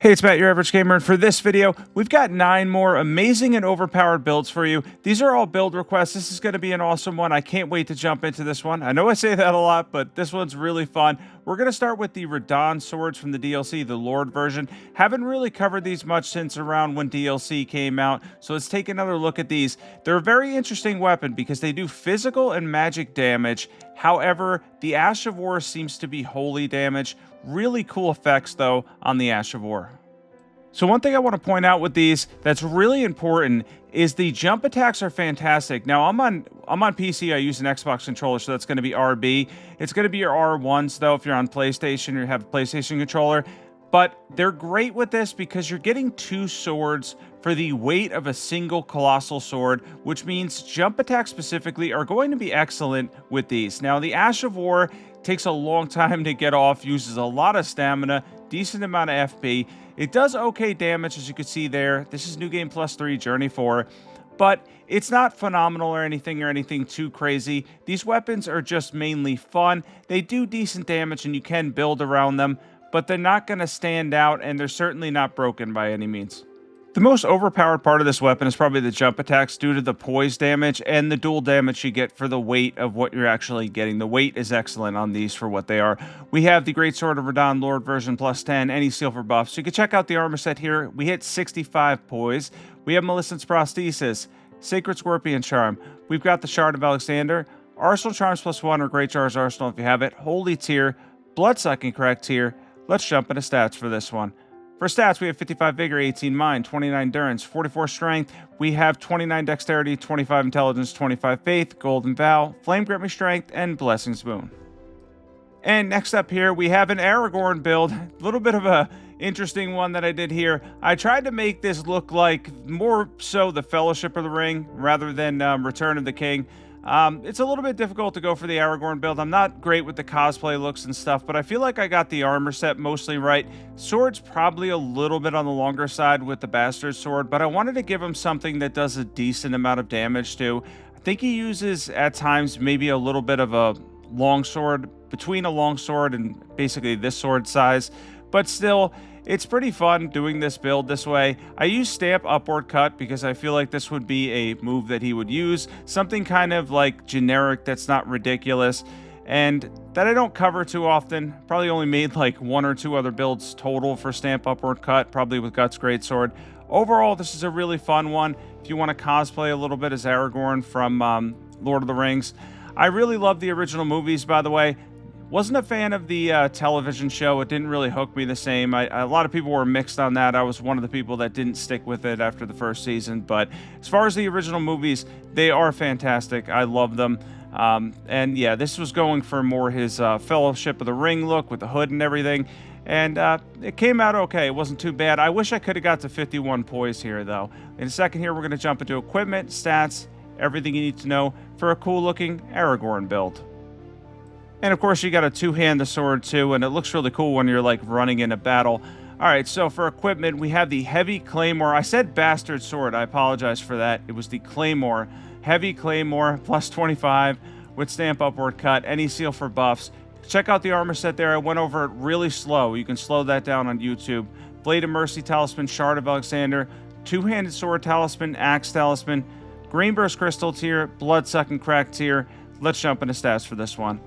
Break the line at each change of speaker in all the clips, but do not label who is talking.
Hey, it's Matt, your average gamer, and for this video, we've got 9 more amazing and overpowered builds for you. These are all build requests. This is going to be an awesome one. I can't wait to jump into this one. I know I say that a lot, but this one's really fun. We're going to start with the Radahn swords from the DLC, the Lord version. Haven't really covered these much since around when DLC came out, so let's take another look at these. They're a very interesting weapon because they do physical and magic damage. However, the Ash of War seems to be holy damage. Really cool effects, though, on the Ash of War. So one thing I want to point out with these that's really important is the jump attacks are fantastic. Now, I'm on PC, I use an Xbox controller, so that's going to be RB. It's going to be your R1s, though, if you're on PlayStation or you have a PlayStation controller. But they're great with this because you're getting 2 swords for the weight of a single colossal sword, which means jump attacks specifically are going to be excellent with these. Now, the Ash of War takes a long time to get off, uses a lot of stamina, decent amount of FP. It does okay damage, as you can see there. This is New Game Plus 3, Journey 4. But it's not phenomenal or anything too crazy. These weapons are just mainly fun. They do decent damage and you can build around them, but they're not going to stand out and they're certainly not broken by any means. The most overpowered part of this weapon is probably the jump attacks due to the poise damage and the dual damage you get for the weight of what you're actually getting. The weight is excellent on these for what they are. We have the Greatsword of Radahn Lord version plus 10, any silver buff. So you can check out the armor set here. We hit 65 poise. We have Maleficent's Prosthesis, Sacred Scorpion Charm. We've got the Shard of Alexander, Arsenal Charms plus 1 or Great Jar's Arsenal if you have it, Holy Tear, Bloodsucking Correct Tear. Let's jump into stats for this one. For stats, we have 55 Vigor, 18 Mind, 29 Endurance, 44 Strength. We have 29 Dexterity, 25 Intelligence, 25 Faith, Golden Vow, Flame Grant Me Strength, and Blessing's Boon. And next up here, we have an Aragorn build. A little bit of a interesting one that I did here. I tried to make this look like more so the Fellowship of the Ring rather than Return of the King. It's a little bit difficult to go for the Aragorn build. I'm not great with the cosplay looks and stuff, but I feel like I got the armor set mostly right. Sword's probably a little bit on the longer side with the Bastard Sword, but I wanted to give him something that does a decent amount of damage too. I think he uses, at times, maybe a little bit of a longsword, between a longsword and basically this sword size, but still, it's pretty fun doing this build this way. I use Stamp Upward Cut because I feel like this would be a move that he would use. Something kind of like generic that's not ridiculous and that I don't cover too often. Probably only made like 1 or 2 other builds total for Stamp Upward Cut, probably with Guts Greatsword. Overall, this is a really fun one. If you want to cosplay a little bit as Aragorn from Lord of the Rings. I really love the original movies, by the way. Wasn't a fan of the television show. It didn't really hook me the same. A lot of people were mixed on that. I was one of the people that didn't stick with it after the first season. But as far as the original movies, they are fantastic. I love them. And yeah, this was going for more his Fellowship of the Ring look with the hood and everything. And it came out okay. It wasn't too bad. I wish I could have got to 51 poise here, though. In a second here, we're going to jump into equipment, stats, everything you need to know for a cool-looking Aragorn build. And of course, you got a 2-handed sword too, and it looks really cool when you're like running in a battle. All right, so for equipment, we have the Heavy Claymore. I said Bastard Sword. I apologize for that. It was the Claymore. Heavy Claymore, plus 25 with Stamp Upward Cut. Any seal for buffs. Check out the armor set there. I went over it really slow. You can slow that down on YouTube. Blade of Mercy Talisman, Shard of Alexander, 2-handed Sword Talisman, Axe Talisman, Green Burst Crystal Tier, Blood-Sucking Crack Tier. Let's jump into stats for this one.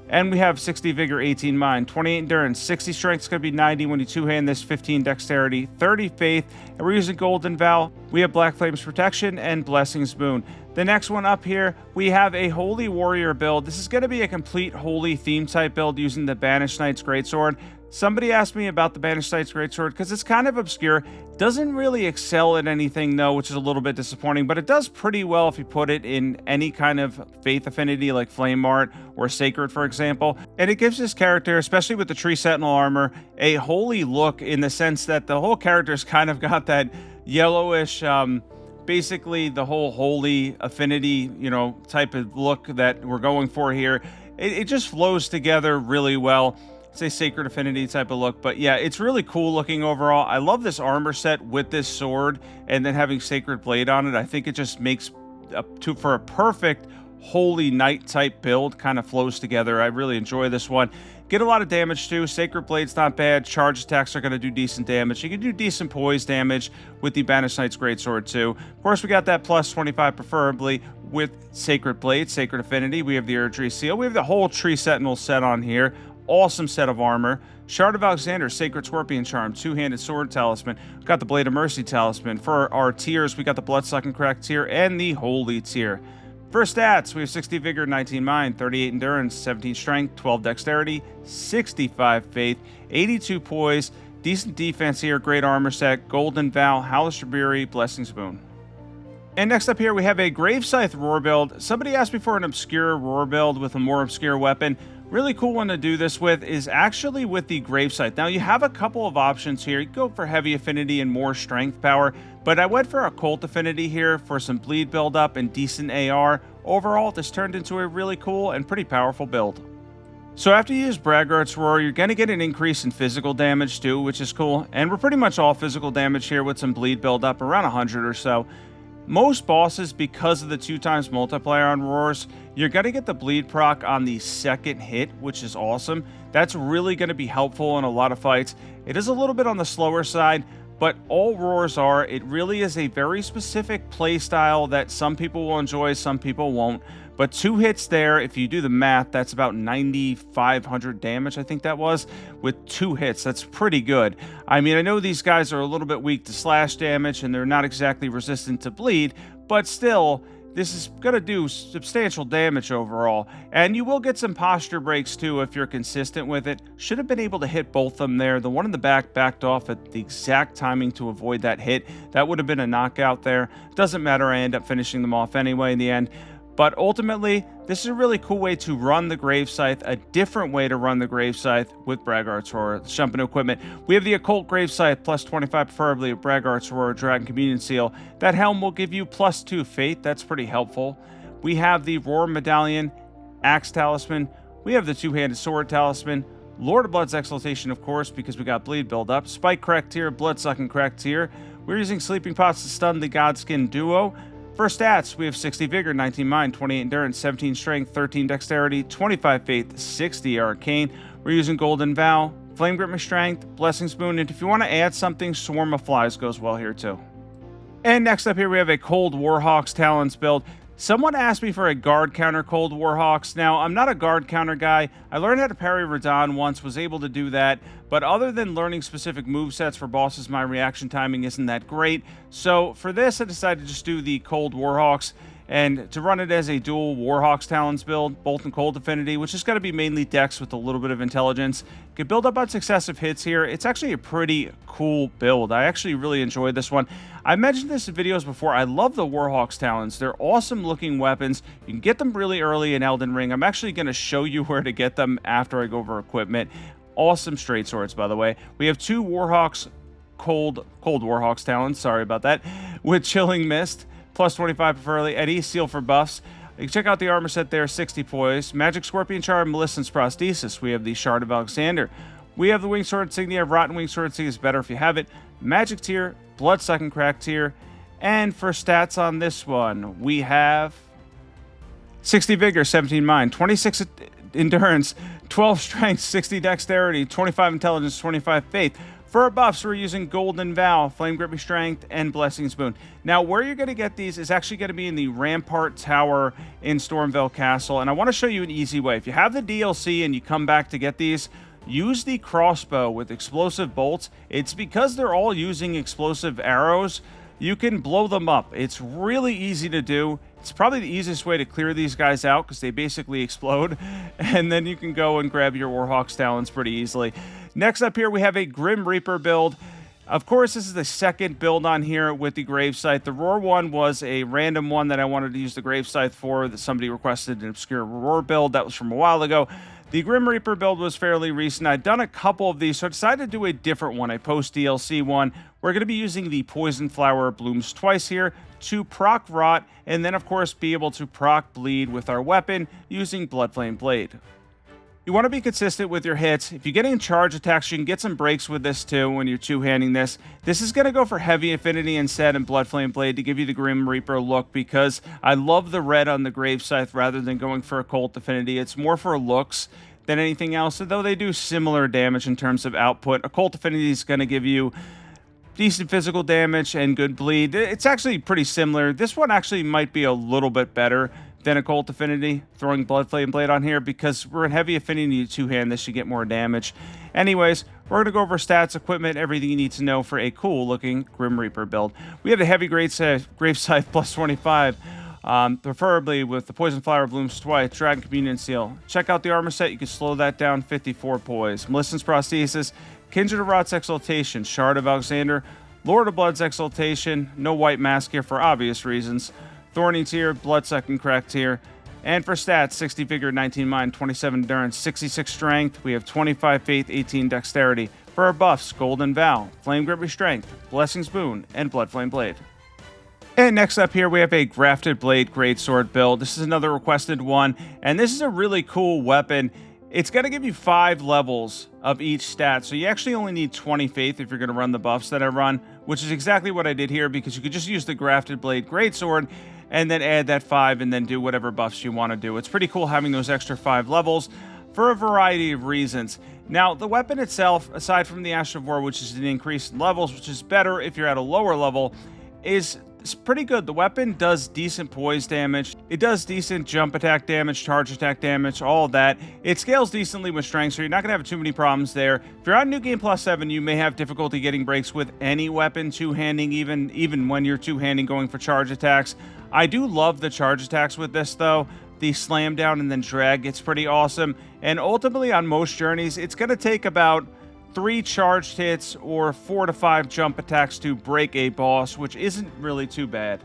And we have 60 Vigor, 18 Mind, 28 Endurance, 60 Strength is going to be 90 when you 2-hand this, 15 Dexterity, 30 Faith, and we're using Golden Vow. We have Black Flame's Protection and Blessing's Boon. The next one up here, we have a Holy Warrior build. This is going to be a complete Holy theme type build using the Banished Knight's Greatsword. Somebody asked me about the Banished Knight's Greatsword because it's kind of obscure. Doesn't really excel at anything though, which is a little bit disappointing, but it does pretty well if you put it in any kind of faith affinity like Flame Art or Sacred, for example. And it gives this character, especially with the Tree Sentinel armor, a holy look in the sense that the whole character's kind of got that yellowish, basically the whole holy affinity, you know, type of look that we're going for here. It just flows together really well. Say Sacred Affinity type of look, but yeah, it's really cool looking overall. I love this armor set with this sword and then having Sacred Blade on it. I think it just makes for a perfect Holy Knight type build, kind of flows together. I really enjoy this one. Get a lot of damage too. Sacred Blade's not bad. Charge attacks are going to do decent damage. You can do decent poise damage with the Banished Knight's Greatsword too. Of course, we got that plus 25 preferably with Sacred Blade, Sacred Affinity. We have the Erdtree Seal. We have the whole Tree Sentinel set on here. Awesome set of armor. Shard of Alexander, Sacred Scorpion Charm, Two-Handed Sword Talisman. We've got the Blade of Mercy Talisman. For our tiers, we got the Bloodsucking Crack tier and the Holy tier. For stats, we have 60 Vigor, 19 Mind, 38 Endurance, 17 Strength, 12 Dexterity, 65 Faith, 82 Poise, decent defense here, great armor set, Golden Vow, Halaster Beery, Blessing Spoon. And next up here, we have a Grave Scythe Roar build. Somebody asked me for an obscure Roar build with a more obscure weapon. Really cool one to do this with is actually with the Grave Scythe. Now, you have a couple of options here. You go for heavy affinity and more strength power, but I went for occult affinity here for some bleed buildup and decent AR. Overall, this turned into a really cool and pretty powerful build. So after you use Braggart's Roar, you're going to get an increase in physical damage too, which is cool. And we're pretty much all physical damage here with some bleed buildup, around 100 or so. Most bosses, because of the 2x multiplier on Roars, you're going to get the bleed proc on the second hit, which is awesome. That's really going to be helpful in a lot of fights. It is a little bit on the slower side, but all Roars are, it really is a very specific play style that some people will enjoy, some people won't. But 2 hits there, if you do the math, that's about 9,500 damage, I think that was, with 2 hits. That's pretty good. I mean, I know these guys are a little bit weak to slash damage, and they're not exactly resistant to bleed, but still, this is going to do substantial damage overall. And you will get some posture breaks, too, if you're consistent with it. Should have been able to hit both of them there. The one in the back backed off at the exact timing to avoid that hit. That would have been a knockout there. Doesn't matter, I end up finishing them off anyway in the end. But ultimately, this is a really cool way to run the Grave Scythe, a different way to run the Grave Scythe with Braggart's Roar. Let's jump into equipment. We have the Occult Grave Scythe, plus 25 preferably with Braggart's Roar, Dragon Communion Seal. That helm will give you plus 2 Fate. That's pretty helpful. We have the Roar Medallion, Axe Talisman. We have the Two-Handed Sword Talisman. Lord of Blood's Exaltation, of course, because we got Bleed build-up. Spike Crack tier, Bloodsucking Crack tier. We're using Sleeping Pots to stun the Godskin duo. For stats, we have 60 Vigor, 19 Mind, 28 Endurance, 17 Strength, 13 Dexterity, 25 Faith, 60 Arcane. We're using Golden Vow, Flame Grip Strength, Blessing Spoon, and if you want to add something, Swarm of Flies goes well here too. And next up here, we have a Cold Warhawks Talons build. Someone asked me for a guard counter Cold Warhawks. Now, I'm not a guard counter guy. I learned how to parry Radahn once, was able to do that. But other than learning specific movesets for bosses, my reaction timing isn't that great. So for this, I decided to just do the Cold Warhawks. And to run it as a dual Warhawks Talons build, both in Cold Affinity, which is going to be mainly Dex with a little bit of Intelligence. You can build up on successive hits here. It's actually a pretty cool build. I actually really enjoyed this one. I mentioned this in videos before. I love the Warhawks Talons. They're awesome looking weapons. You can get them really early in Elden Ring. I'm actually going to show you where to get them after I go over equipment. Awesome straight swords, by the way. We have 2 Warhawks, cold Warhawks Talons, sorry about that, with Chilling Mist. Plus 25 preferably, Eddie, Seal for buffs. You can check out the armor set there, 60 Poise. Magic Scorpion Charm, Millicent's Prosthesis. We have the Shard of Alexander. We have the Winged Sword Insignia. Rotten Winged Sword Insignia is better if you have it. Magic tier, Bloodsucking Crack tier. And for stats on this one, we have 60 Vigor, 17 Mind, 26 Endurance, 12 Strength, 60 Dexterity, 25 Intelligence, 25 Faith. For our buffs, we're using Golden Vow, Flame Grip Strength, and Blessing Spoon. Now, where you're going to get these is actually going to be in the Rampart Tower in Stormvale Castle, and I want to show you an easy way. If you have the DLC and you come back to get these, use the crossbow with explosive bolts. It's because they're all using explosive arrows. You can blow them up. It's really easy to do. It's probably the easiest way to clear these guys out because they basically explode. And then you can go and grab your Warhawks Talons pretty easily. Next up here, we have a Grim Reaper build. Of course, this is the second build on here with the Grave Scythe. The Roar one was a random one that I wanted to use the Grave Scythe for, that somebody requested an obscure Roar build. That was from a while ago. The Grim Reaper build was fairly recent. I'd done a couple of these, so I decided to do a different one, a post-DLC one. We're going to be using the Poison Flower Blooms twice here to proc Rot, and then, of course, be able to proc Bleed with our weapon using Bloodflame Blade. You want to be consistent with your hits. If you're getting charge attacks, you can get some breaks with this too when you're two-handing this. This is going to go for Heavy Affinity instead and Bloodflame Blade to give you the Grim Reaper look because I love the red on the Grave Scythe rather than going for Occult Affinity. It's more for looks. than anything else, though they do similar damage in terms of output. Occult Affinity is going to give you decent physical damage and good bleed. It's actually pretty similar. This one actually might be a little bit better than Occult Affinity, throwing Blood Flame Blade on here, because we're in heavy affinity to two-hand. This should get more damage. Anyways, we're going to go over stats, equipment, everything you need to know for a cool-looking Grim Reaper build. We have the Heavy Grave Scythe plus 25, preferably with the Poison Flower Blooms twice, Dragon Communion Seal. Check out the armor set. You can slow that down, 54 poise. Melissen's Prosthesis, Kindred of Rot's Exaltation, Shard of Alexander, Lord of Blood's Exaltation, no white mask here for obvious reasons, Thorny Tear, Bloodsucking Crack Tear, and for stats, 60 Vigor, 19 Mind, 27 Endurance, 66 Strength, we have 25 Faith, 18 Dexterity. For our buffs, Golden Vow, Flame Grip Restraint, Blessing's Boon, and Blood Flame Blade. And next up here, we have a Grafted Blade Greatsword build. This is another requested one, and this is a really cool weapon. It's going to give you 5 levels of each stat, so you actually only need 20 Faith if you're going to run the buffs that I run, which is exactly what I did here, because you could just use the Grafted Blade Greatsword and then add that 5 and then do whatever buffs you want to do. It's pretty cool having those extra 5 levels for a variety of reasons. Now, the weapon itself, aside from the Ash of War, which is an increase in levels, which is better if you're at a lower level, is pretty good. The weapon does decent poise damage. It does decent jump attack damage, charge attack damage, all of that. It scales decently with strength, so you're not going to have too many problems there. If you're on New Game Plus 7, you may have difficulty getting breaks with any weapon, two-handing even when you're two-handing going for charge attacks. I do love the charge attacks with this, though. The slam down and then drag gets pretty awesome. And ultimately, on most journeys, it's going to take about 3 charged hits or 4 to 5 jump attacks to break a boss, which isn't really too bad.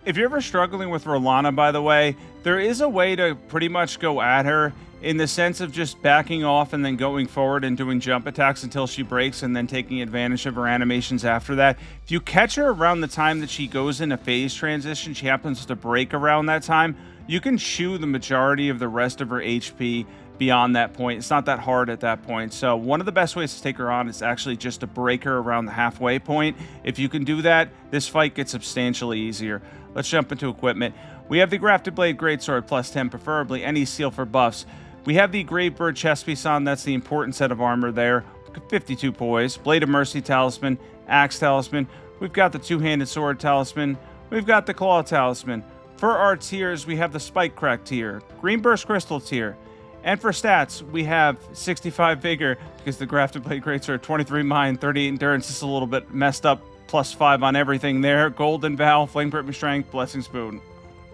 If you're ever struggling with Rolana, by the way, there is a way to pretty much go at her in the sense of just backing off and then going forward and doing jump attacks until she breaks and then taking advantage of her animations after that. If you catch her around the time that she goes in a phase transition, she happens to break around that time, you can chew the majority of the rest of her HP beyond that point. It's not that hard at that point. So one of the best ways to take her on is actually just to break her around the halfway point. If you can do that, this fight gets substantially easier. Let's jump into equipment. We have the Grafted Blade Greatsword plus 10, preferably any seal for buffs. We have the Gravebird chest piece on. That's the important set of armor there. 52 poise. Blade of Mercy Talisman. Axe Talisman. We've got the Two-Handed Sword Talisman. We've got the Claw Talisman. For our tiers, we have the Spike Crack tier. Green Burst Crystal tier. And for stats, we have 65 Vigor, because the Grafted Blade Greatsword, 23 Mind, 38 Endurance. This is a little bit messed up. Plus 5 on everything there. Golden Vow, Flame Grip Restraint, Blessing's Boon.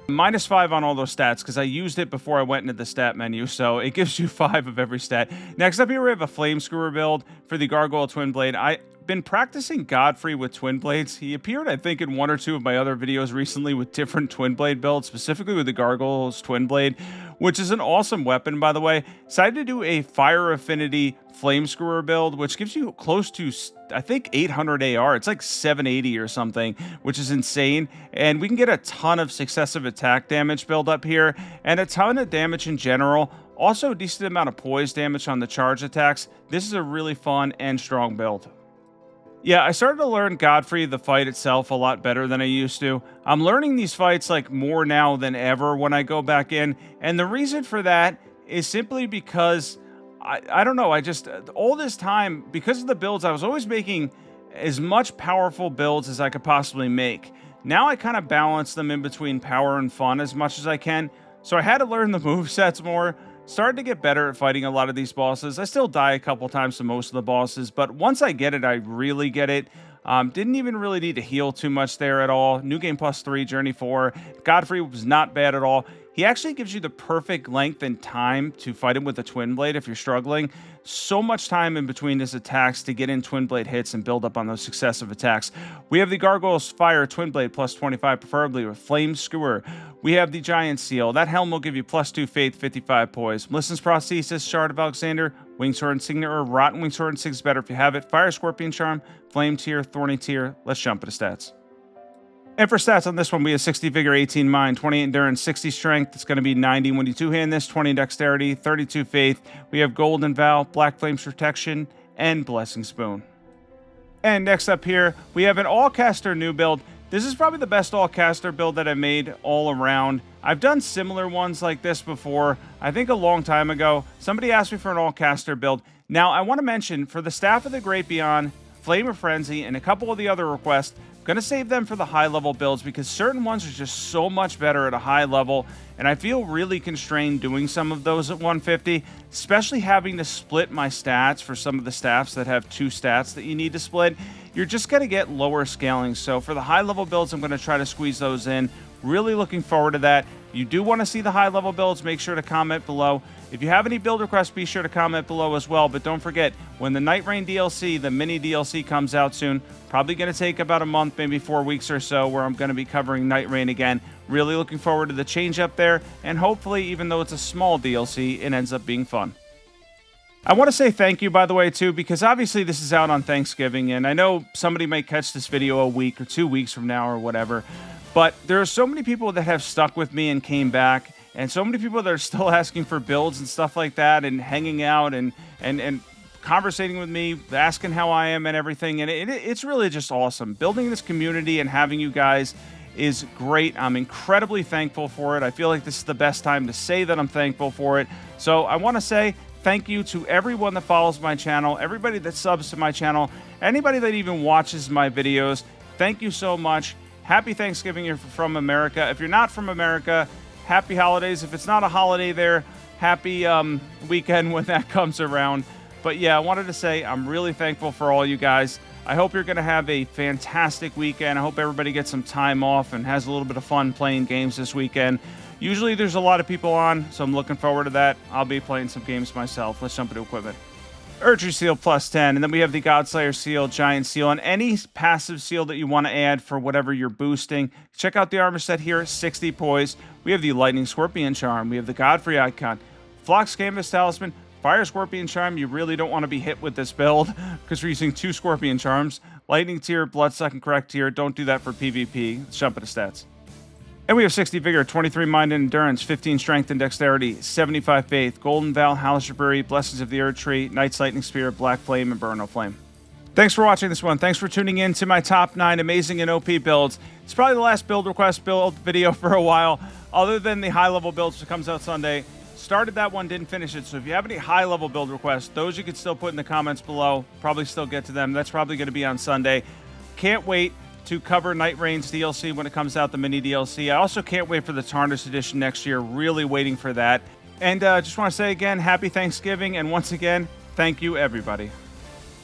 Minus 5 on all those stats, because I used it before I went into the stat menu, so it gives you 5 of every stat. Next up here, we have a Flame Skewer build for the Gargoyle Twin Blade. I've been practicing Godfrey with Twin Blades. He appeared, I think, in 1 or 2 of my other videos recently with different Twin Blade builds, specifically with the Gargoyle's Twin Blade, which is an awesome weapon, by the way. Decided to do a Fire Affinity Flame Skewer build, which gives you close to, I think, 800 AR. It's like 780 or something, which is insane. And we can get a ton of successive attack damage build up here, and a ton of damage in general. Also, a decent amount of poise damage on the charge attacks. This is a really fun and strong build. Yeah, I started to learn Godfrey, the fight itself, a lot better than I used to. I'm learning these fights like more now than ever when I go back in. And the reason for that is simply because I don't know, I just, all this time, because of the builds, I was always making as much powerful builds as I could possibly make. Now I kind of balance them in between power and fun as much as I can. So I had to learn the movesets more. Started to get better at fighting a lot of these bosses. I still die a couple times to most of the bosses, but once I get it, I really get it. Didn't even really need to heal too much there at all. New Game Plus 3, Journey 4. Godfrey was not bad at all. He actually gives you the perfect length and time to fight him with a Twin Blade if you're struggling. So much time in between his attacks to get in Twin Blade hits and build up on those successive attacks. We have the Gargoyle's Fire Twin Blade plus 25, preferably with Flame Skewer. We have the Giant Seal. That helm will give you plus 2 Faith, 55 poise. Melissen's Prosthesis, Shard of Alexander, Wingsword Insignia, or Rotten Wingsword Insignia is better if you have it. Fire Scorpion Charm, Flame Tier, Thorny Tier. Let's jump into stats. And for stats on this one, we have 60 Vigor, 18 Mind, 28 Endurance, 60 Strength. It's going to be 90 when you two-hand this, 20 Dexterity, 32 Faith. We have Golden Vow, Black Flame's Protection, and Blessing's Boon. And next up here, we have an all-caster new build. This is probably the best all-caster build that I've made all around. I've done similar ones like this before. I think a long time ago, somebody asked me for an all-caster build. Now, I want to mention, for the Staff of the Great Beyond, Flame of Frenzy, and a couple of the other requests, I'm going to save them for the high-level builds because certain ones are just so much better at a high level, and I feel really constrained doing some of those at 150, especially having to split my stats for some of the staffs that have 2 stats that you need to split. You're just going to get lower scaling. So for the high-level builds, I'm going to try to squeeze those in. Really looking forward to that. If you do want to see the high-level builds, make sure to comment below. If you have any build requests, be sure to comment below as well. But don't forget, when the Night Rain DLC, the mini DLC, comes out soon, probably going to take about a month, maybe 4 weeks or so, where I'm going to be covering Night Rain again. Really looking forward to the change up there. And hopefully, even though it's a small DLC, it ends up being fun. I want to say thank you, by the way, too, because obviously this is out on Thanksgiving, and I know somebody might catch this video a week or 2 weeks from now or whatever, but there are so many people that have stuck with me and came back, and so many people that are still asking for builds and stuff like that, and hanging out and conversating with me, asking how I am and everything, and it's really just awesome. Building this community and having you guys is great. I'm incredibly thankful for it. I feel like this is the best time to say that I'm thankful for it. So I want to say thank you to everyone that follows my channel, everybody that subs to my channel, anybody that even watches my videos. Thank you so much. Happy Thanksgiving if you're from America. If you're not from America, happy holidays. If it's not a holiday there, happy weekend when that comes around. But yeah, I wanted to say I'm really thankful for all you guys. I hope you're going to have a fantastic weekend. I hope everybody gets some time off and has a little bit of fun playing games this weekend. Usually there's a lot of people on, so I'm looking forward to that. I'll be playing some games myself. Let's jump into equipment. Erdtree Seal plus 10, and then we have the Godslayer Seal, Giant Seal, and any passive seal that you want to add for whatever you're boosting. Check out the armor set here, 60 poise. We have the Lightning Scorpion Charm. We have the Godfrey Icon, Phlox Canvas Talisman, Fire Scorpion Charm. You really don't want to be hit with this build because we're using 2 Scorpion Charms. Lightning Tier, Bloodsuck, and Correct Tier. Don't do that for PvP. Let's jump into stats. And we have 60 Vigor, 23 Mind and Endurance, 15 Strength and Dexterity, 75 Faith, Golden Val, Halishbury, Blessings of the Erdtree, Knight's Lightning Spear, Black Flame, and Burno Flame. Thanks for watching this one. Thanks for tuning in to my top 9 amazing and OP builds. It's probably the last build request build video for a while, other than the high-level builds that comes out Sunday. Started that one, didn't finish it. So if you have any high-level build requests, those you can still put in the comments below. Probably still get to them. That's probably going to be on Sunday. Can't wait to cover Night Rain's DLC when it comes out, the mini DLC. I also can't wait for the Tarnished Edition next year. Really waiting for that. And just want to say again, happy Thanksgiving. And once again, thank you, everybody.